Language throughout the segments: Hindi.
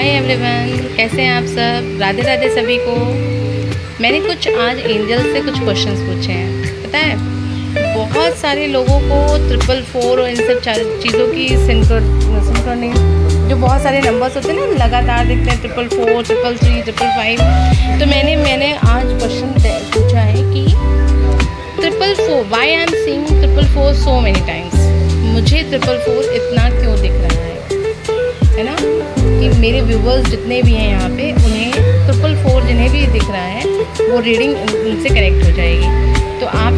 हाय एवरीवन, कैसे हैं आप सब। राधे राधे सभी को। मैंने कुछ आज एंजल से कुछ क्वेश्चंस पूछे हैं। पता है, बहुत सारे लोगों को 444 और इन सब चीज़ों की सिंक्रोनी, जो बहुत सारे नंबर्स होते हैं ना, लगातार दिखते हैं 444, 333, 555। तो मैंने आज क्वेश्चन पूछा है कि 444 why I am seeing 444 so many times. मुझे 444 इतना क्यों दिख रहा है ना, कि मेरे व्यूवर्स जितने भी हैं यहाँ पे, उन्हें 444 जिन्हें भी दिख रहा है वो रीडिंग उनसे कनेक्ट हो जाएगी। तो आप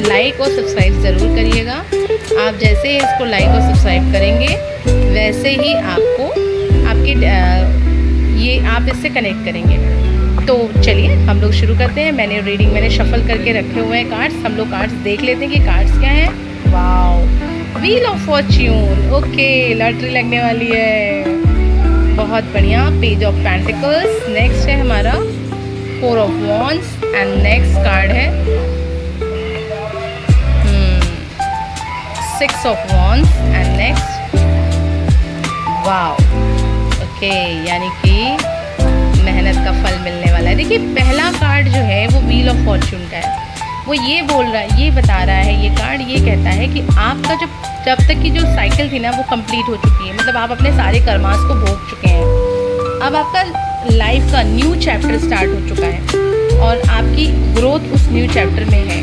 लाइक और सब्सक्राइब ज़रूर करिएगा। आप जैसे ही इसको लाइक और सब्सक्राइब करेंगे वैसे ही आपको ये आप इससे कनेक्ट करेंगे। तो चलिए हम लोग शुरू करते हैं। मैंने शफल करके रखे हुए हैं कार्ड्स। हम लोग कार्ड्स देख लेते हैं कि कार्ड्स क्या हैं। Wow, wheel of Fortune. Okay, lottery लगने वाली है, बहुत बढ़िया। Page of pentacles. नेक्स्ट है हमारा 4 of wands and next card है 6 of wands and next wow. Okay, यानी कि मेहनत का फल मिलने वाला है। देखिए, पहला कार्ड जो है वो व्हील ऑफ फॉर्च्यून का है। वो ये बता रहा है, ये कार्ड ये कहता है कि आपका जब तक की जो साइकिल थी ना वो कंप्लीट हो चुकी है। मतलब आप अपने सारे कर्मास को भोग चुके हैं। अब आपका लाइफ का न्यू चैप्टर स्टार्ट हो चुका है और आपकी ग्रोथ उस न्यू चैप्टर में है।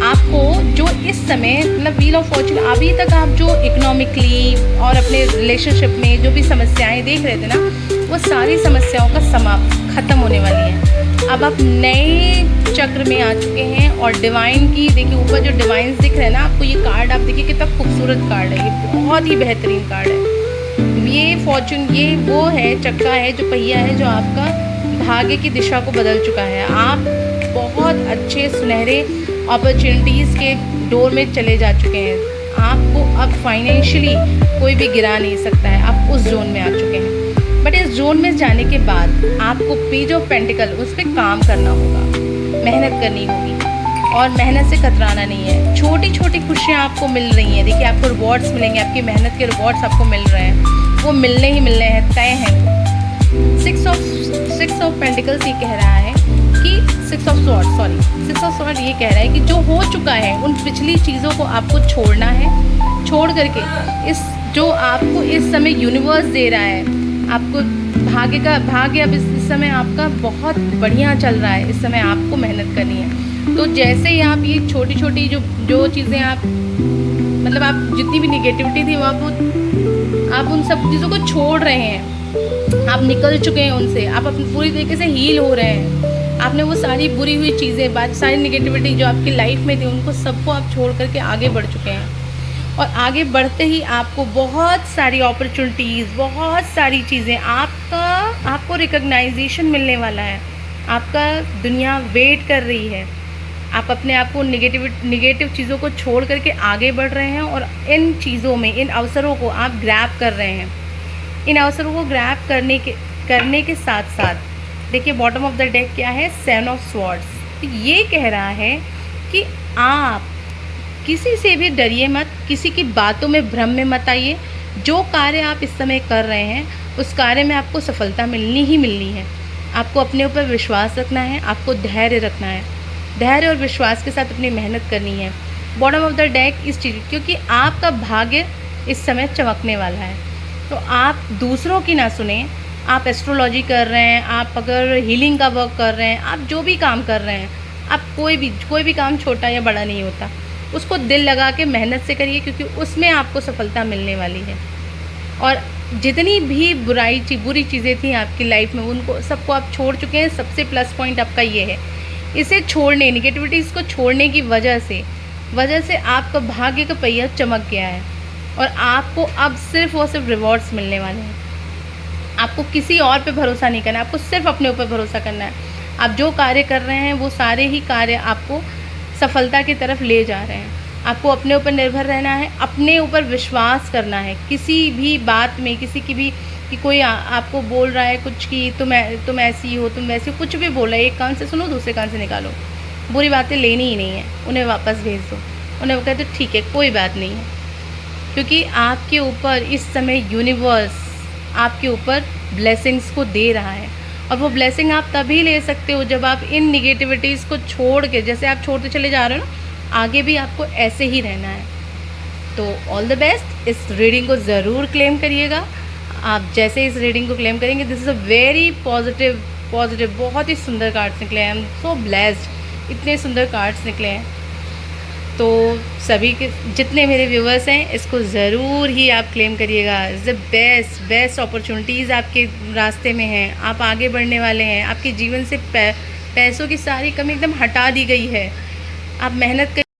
आपको जो इस समय, मतलब व्हील ऑफ फॉर्च्यून, अभी तक आप जो इकोनॉमिकली और अपने रिलेशनशिप में जो भी समस्याएं देख रहे थे ना, वो सारी समस्याओं का ख़त्म होने वाली है। अब आप नए चक्र में आ चुके हैं। और डिवाइन की देखिए, ऊपर जो डिवाइंस दिख रहे हैं ना आपको, ये कार्ड आप देखिए कितना खूबसूरत कार्ड है। ये बहुत ही बेहतरीन कार्ड है। ये फॉर्च्यून, ये वो है, चक्का है, जो पहिया है, जो आपका भाग्य की दिशा को बदल चुका है। आप बहुत अच्छे सुनहरे अपॉर्चुनिटीज़ के डोर में चले जा चुके हैं। आपको अब फाइनेंशियली कोई भी गिरा नहीं सकता है। आप उस जोन में आ चुके हैं। बट इस जोन में जाने के बाद आपको पेज ऑफ पेंटिकल, उस पर काम करना होगा, मेहनत करनी होगी और मेहनत से कतराना नहीं है। छोटी छोटी खुशियाँ आपको मिल रही हैं। देखिए, आपको रिवॉर्ड्स मिलेंगे, आपकी मेहनत के रिवॉर्ड्स आपको मिल रहे हैं, वो मिलने ही मिलने हैं, तय हैं। 6 ऑफ पेंटिकल्स ये कह रहा है कि 6 ऑफ स्वॉर्ड ये कह रहा है कि जो हो चुका है उन पिछली चीज़ों को आपको छोड़ना है। छोड़ करके जो आपको इस समय यूनिवर्स दे रहा है, आपको भाग्य अब इस समय आपका बहुत बढ़िया चल रहा है। इस समय आपको मेहनत करनी है। तो जैसे ही आप ये छोटी छोटी जो चीज़ें आप, मतलब आप जितनी भी निगेटिविटी थी वो आप उन सब चीज़ों को छोड़ रहे हैं। आप निकल चुके हैं उनसे, आप अपनी पूरी तरीके से हील हो रहे हैं। आपने वो सारी बुरी हुई चीज़ें, सारी निगेटिविटी जो आपकी लाइफ में थी, उनको सबको आप छोड़ करके आगे बढ़ चुके हैं। और आगे बढ़ते ही आपको बहुत सारी अपॉर्चुनिटीज़, बहुत सारी चीज़ें, आपको रिकग्नाइजेशन मिलने वाला है। आपका दुनिया वेट कर रही है। आप अपने आप को निगेटिव चीज़ों को छोड़ करके आगे बढ़ रहे हैं और इन चीज़ों में, इन अवसरों को आप ग्रैब कर रहे हैं। इन अवसरों को ग्रैब करने के साथ साथ देखिए, बॉटम ऑफ द डेक क्या है, 7 ऑफ स्वॉर्ड्स। तो ये कह रहा है कि आप किसी से भी डरिए मत, किसी की बातों में भ्रम में मत आइए। जो कार्य आप इस समय कर रहे हैं उस कार्य में आपको सफलता मिलनी ही मिलनी है। आपको अपने ऊपर विश्वास रखना है, आपको धैर्य रखना है। धैर्य और विश्वास के साथ अपनी मेहनत करनी है। बॉटम ऑफ द डेक इस चीज़, क्योंकि आपका भाग्य इस समय चमकने वाला है। तो आप दूसरों की ना सुने। आप एस्ट्रोलॉजी कर रहे हैं, आप अगर हीलिंग का वर्क कर रहे हैं, आप जो भी काम कर रहे हैं, आप कोई भी काम छोटा या बड़ा नहीं होता, उसको दिल लगा के मेहनत से करिए, क्योंकि उसमें आपको सफलता मिलने वाली है। और जितनी भी बुरी चीज़ें थी आपकी लाइफ में, उनको सबको आप छोड़ चुके हैं। सबसे प्लस पॉइंट आपका ये है, इसे छोड़ने, निगेटिविटीज़ को छोड़ने की वजह से आपका भाग्य का पहिया चमक गया है और आपको अब सिर्फ और सिर्फ रिवॉर्ड्स मिलने वाले हैं। आपको किसी और पे भरोसा नहीं करना है, आपको सिर्फ अपने ऊपर भरोसा करना है। आप जो कार्य कर रहे हैं वो सारे ही कार्य आपको सफलता की तरफ ले जा रहे हैं। आपको अपने ऊपर निर्भर रहना है, अपने ऊपर विश्वास करना है। किसी भी बात में, किसी की भी, कि कोई आपको बोल रहा है कुछ कि तुम ऐसी हो, तुम वैसी हो, कुछ भी बोल रहा है, एक कान से सुनो, दूसरे कान से निकालो। बुरी बातें लेनी ही नहीं है, उन्हें वापस भेज दो। उन्हें कहते ठीक है, कोई बात नहीं है, क्योंकि आपके ऊपर इस समय यूनिवर्स आपके ऊपर ब्लेसिंग्स को दे रहा है। और वो ब्लेसिंग आप तभी ले सकते हो जब आप इन निगेटिविटीज़ को छोड़ के, जैसे आप छोड़ते चले जा रहे हो ना, आगे भी आपको ऐसे ही रहना है। तो ऑल द बेस्ट, इस रीडिंग को ज़रूर क्लेम करिएगा। आप जैसे इस रीडिंग को क्लेम करेंगे, this is a very positive, बहुत ही सुंदर कार्ड्स निकले हैं। आई एम सो ब्लेस्ड, इतने सुंदर कार्ड्स निकले हैं। तो सभी के जितने मेरे व्यूवर्स हैं, इसको ज़रूर ही आप क्लेम करिएगा। इज़ द बेस्ट अपॉर्चुनिटीज़ आपके रास्ते में हैं। आप आगे बढ़ने वाले हैं। आपके जीवन से पैसों की सारी कमी एकदम हटा दी गई है। आप मेहनत कर